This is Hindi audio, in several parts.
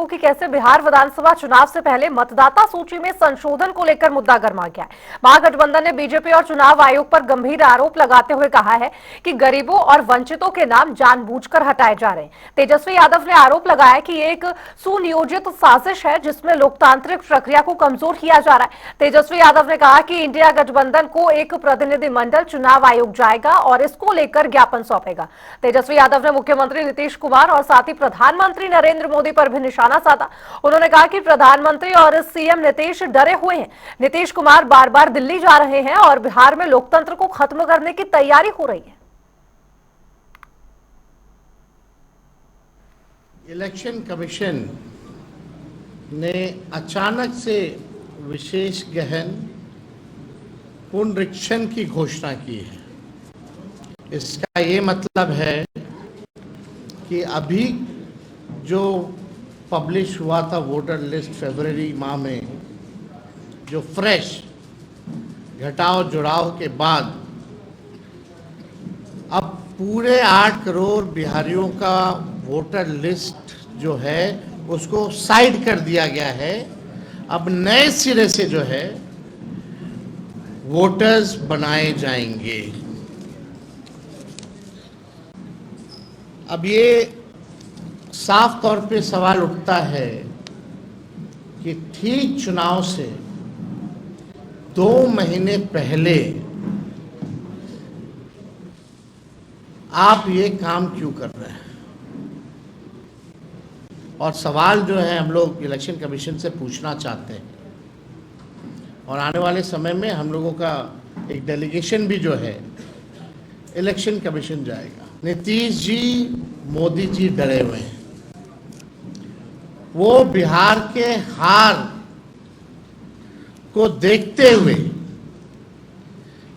कि कैसे बिहार विधानसभा चुनाव से पहले मतदाता सूची में संशोधन को लेकर मुद्दा गर्मा गया है। महागठबंधन ने बीजेपी और चुनाव आयोग पर गंभीर आरोप लगाते हुए कहा है कि गरीबों और वंचितों के नाम जानबूझकर हटाए जा रहे हैं। तेजस्वी यादव ने आरोप लगाया कि ये एक सुनियोजित साजिश है जिसमें लोकतांत्रिक प्रक्रिया को कमजोर किया जा रहा है। तेजस्वी यादव ने कहा कि इंडिया गठबंधन को एक प्रतिनिधिमंडल चुनाव आयोग जाएगा और इसको लेकर ज्ञापन सौंपेगा। तेजस्वी यादव ने मुख्यमंत्री नीतीश कुमार और साथ ही प्रधानमंत्री नरेंद्र मोदी पर भी निशाना साधा। उन्होंने कहा कि प्रधानमंत्री और सीएम नीतीश डरे हुए हैं। नीतीश कुमार बार बार दिल्ली जा रहे हैं और बिहार में लोकतंत्र को खत्म करने की तैयारी हो रही है। इलेक्शन कमीशन ने अचानक से विशेष गहन पुनरीक्षण की घोषणा की है। इसका ये मतलब है कि अभी जो पब्लिश हुआ था वोटर लिस्ट फरवरी माह में, जो फ्रेश घटाव जुड़ाव के बाद अब पूरे 8 करोड़ बिहारियों का वोटर लिस्ट जो है उसको साइड कर दिया गया है। अब नए सिरे से जो है वोटर्स बनाए जाएंगे। अब ये साफ तौर पे सवाल उठता है कि ठीक चुनाव से 2 महीने पहले आप ये काम क्यों कर रहे हैं। और सवाल जो है हम लोग इलेक्शन कमीशन से पूछना चाहते हैं और आने वाले समय में हम लोगों का एक डेलीगेशन भी जो है इलेक्शन कमीशन जाएगा। नीतीश जी, मोदी जी डरे हुए हैं। वो बिहार के हार को देखते हुए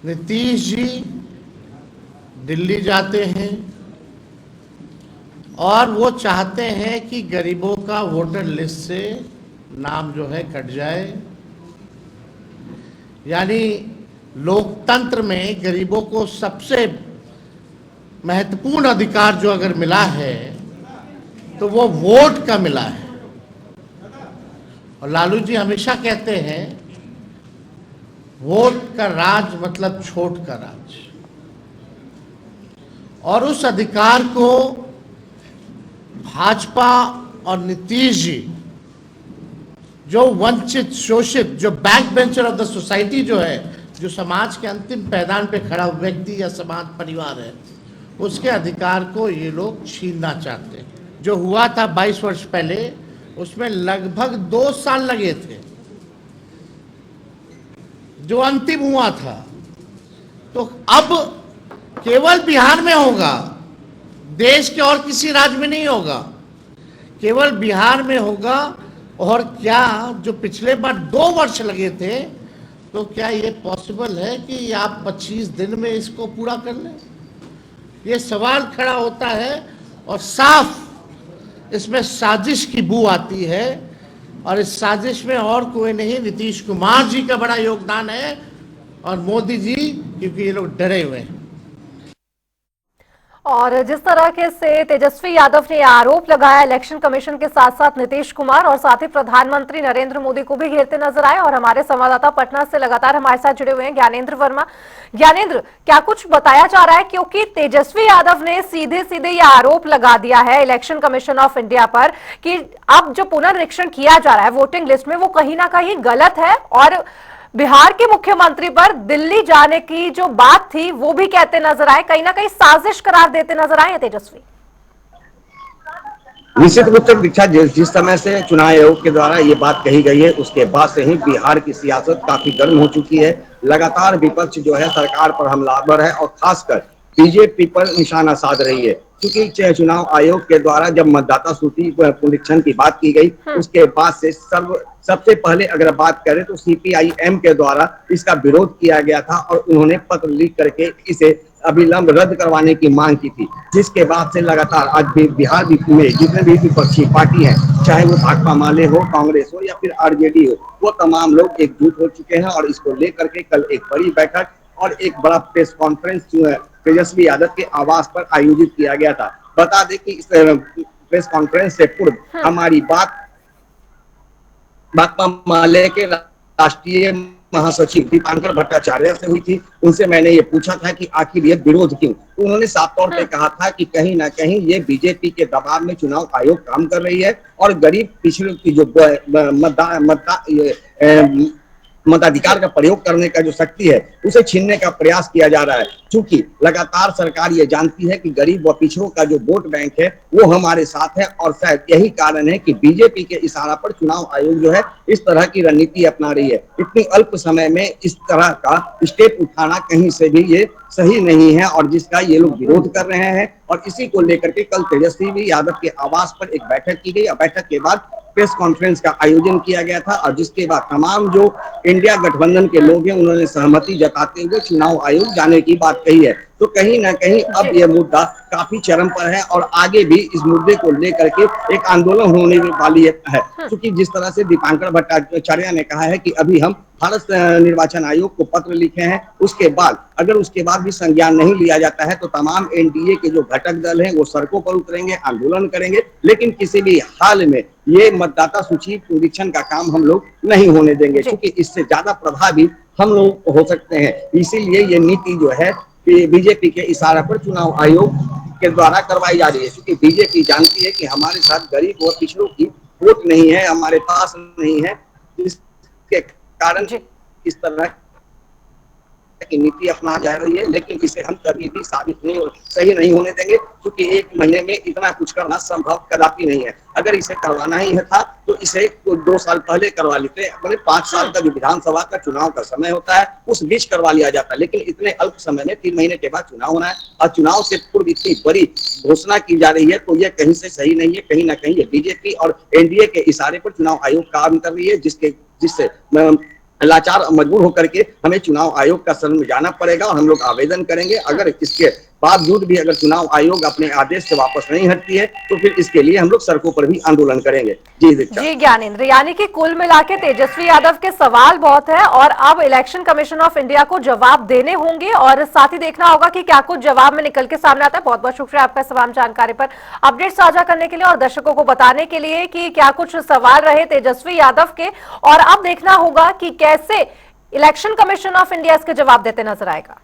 नीतीश जी दिल्ली जाते हैं और वो चाहते हैं कि गरीबों का वोटर लिस्ट से नाम जो है कट जाए। यानी लोकतंत्र में गरीबों को सबसे महत्वपूर्ण अधिकार जो अगर मिला है तो वो वोट का मिला है। और लालू जी हमेशा कहते हैं वोट का राज मतलब छोट का राज। और उस अधिकार को भाजपा और नीतीश जी, जो वंचित, शोषित, जो back bencher of the society जो है, जो समाज के अंतिम पैदान पे खड़ा व्यक्ति या समाज परिवार है, उसके अधिकार को ये लोग छीनना चाहते हैं। जो हुआ था 22 वर्ष पहले, उसमें लगभग 2 साल लगे थे। जो अंतिम हुआ था, तो अब केवल बिहार में होगा, देश के और किसी राज्य में नहीं होगा, केवल बिहार में होगा। और क्या जो पिछले बार 2 वर्ष लगे थे, तो क्या ये पॉसिबल है कि आप 25 दिन में इसको पूरा कर लें? ये सवाल खड़ा होता है और साफ इसमें साजिश की बू आती है। और इस साजिश में और कोई नहीं, नीतीश कुमार जी का बड़ा योगदान है और मोदी जी, क्योंकि ये लोग डरे हुए हैं। और जिस तरह से तेजस्वी यादव ने आरोप लगाया इलेक्शन कमीशन के साथ साथ नीतीश कुमार और साथ ही प्रधानमंत्री नरेंद्र मोदी को भी घेरते नजर आए। और हमारे संवाददाता पटना से लगातार हमारे साथ जुड़े हुए हैं ज्ञानेंद्र वर्मा। ज्ञानेंद्र, क्या कुछ बताया जा रहा है, क्योंकि तेजस्वी यादव ने सीधे सीधे यह आरोप लगा दिया है इलेक्शन कमीशन ऑफ इंडिया पर कि अब जो पुनर्निरीक्षण किया जा रहा है वोटिंग लिस्ट में, वो कहीं ना कहीं गलत है। और बिहार के मुख्यमंत्री पर दिल्ली जाने की जो बात थी वो भी कहते नजर आए, कहीं ना कहीं साजिश करार देते नजर आए हैं तेजस्वी। निश्चित रूप से दीक्षा, जिस समय से चुनाव आयोग के द्वारा ये बात कही गई है उसके बाद से ही बिहार की सियासत काफी गर्म हो चुकी है। लगातार विपक्ष जो है सरकार पर हमलावर है और खासकर बीजेपी पर निशाना साध रही है। क्योंकि चुनाव आयोग के द्वारा जब मतदाता सूची पुनरीक्षण की बात की गई, उसके बाद से सबसे पहले अगर बात करें तो सीपीआईएम के द्वारा इसका विरोध किया गया था और उन्होंने पत्र लिख करके इसे अविलंब रद्द करवाने की मांग की थी। जिसके बाद से लगातार आज भी बिहार में जितने भी विपक्षी पार्टी हैं, चाहे वो भाकपा माले हो, कांग्रेस हो या फिर आरजेडी हो, वो तमाम लोग एकजुट हो चुके हैं और इसको लेकर के कल एक बड़ी बैठक और एक बड़ा प्रेस कॉन्फ्रेंस जो है तेजस्वी यादव के आवास पर आयोजित किया गया था। बता दें कि इस प्रेस कॉन्फ्रेंस से पूर्व हमारी बात भाकपा माले के राष्ट्रीय महासचिव दीपांकर भट्टाचार्य से हुई थी। उनसे मैंने ये पूछा था कि आखिर ये विरोध क्यों। तो उन्होंने साफ तौर पे कहा था कि कहीं ना कहीं ये बीजेपी के दबाव में चुनाव आयोग काम कर रही है और गरीब पिछड़ों की जो मताधिकार का प्रयोग करने का जो शक्ति है उसे छीनने का प्रयास किया जा रहा है। चूंकि लगातार सरकार ये जानती है कि गरीब व पिछड़ों का जो वोट बैंक है वो हमारे साथ है और शायद यही कारण है कि बीजेपी के इशारा पर चुनाव आयोग जो है इस तरह की रणनीति अपना रही है। इतनी अल्प समय में इस तरह का स्टेप उठाना कहीं से भी ये सही नहीं है और जिसका ये लोग विरोध कर रहे हैं। और इसी को लेकर के कल तेजस्वी यादव के आवास पर एक बैठक की गई और बैठक के बाद प्रेस कॉन्फ्रेंस का आयोजन किया गया था और जिसके बाद तमाम जो इंडिया गठबंधन के लोग हैं उन्होंने सहमति जताते हुए चुनाव आयोग जाने की बात कही है। तो कहीं ना कहीं अब यह मुद्दा काफी चरम पर है और आगे भी इस मुद्दे को लेकर के एक आंदोलन होने वाली है। क्योंकि जिस तरह से दीपांकर भट्टाचार्य ने कहा है कि अभी हम भारत निर्वाचन आयोग को पत्र लिखे हैं, उसके बाद अगर उसके बाद भी संज्ञान नहीं लिया जाता है तो तमाम एनडीए के जो घटक दल हैं वो सड़कों पर उतरेंगे, आंदोलन करेंगे। लेकिन किसी भी हाल में ये मतदाता सूची पुनरीक्षण का काम हम लोग नहीं होने देंगे क्योंकि इससे ज्यादा प्रभावी हम लोग हो सकते हैं। इसीलिए ये नीति जो है बीजेपी के इशारा पर चुनाव आयोग के द्वारा करवाई जा रही है क्योंकि बीजेपी जानती है कि हमारे साथ गरीब और पिछड़ों की वोट नहीं है, हमारे पास नहीं है। इसके कारण इस तरह की नीति अपना जा रही है, लेकिन इसे हम कभी भी साबित नहीं और सही नहीं होने देंगे क्योंकि एक महीने में इतना कुछ करना संभव कदापि नहीं है। अगर इसे करवाना ही था तो इसे 2 साल पहले करवा लेते, अपने 5 साल का जो विधानसभा का चुनाव का समय होता है उस बीच करवा लिया जाता, लेकिन इतने अल्प समय में 3 महीने के बाद चुनाव होना है और चुनाव से पूर्व इतनी बड़ी घोषणा की जा रही है तो यह कहीं से सही नहीं है। कहीं ना कहीं ये बीजेपी और एनडीए के इशारे पर चुनाव आयोग काम कर रही है जिससे लाचार मजबूर होकर के हमें चुनाव आयोग का शरण में जाना पड़ेगा और हम लोग आवेदन करेंगे। अगर इसके बावजूद भी अगर चुनाव आयोग अपने आदेश से वापस नहीं हटती है तो फिर इसके लिए हम लोग सड़कों पर भी आंदोलन करेंगे। जी ज्ञानेंद्र, यानी कि कुल मिला के तेजस्वी यादव के सवाल बहुत है और अब इलेक्शन कमीशन ऑफ इंडिया को जवाब देने होंगे और साथ ही देखना होगा कि क्या कुछ जवाब में निकल के सामने आता है। बहुत बहुत शुक्रिया आपका तमाम जानकारी पर अपडेट साझा करने के लिए और दर्शकों को बताने के लिए कि क्या कुछ सवाल रहे तेजस्वी यादव के और अब देखना होगा कि कैसे इलेक्शन कमीशन ऑफ इंडिया इसके जवाब देते नजर आएगा।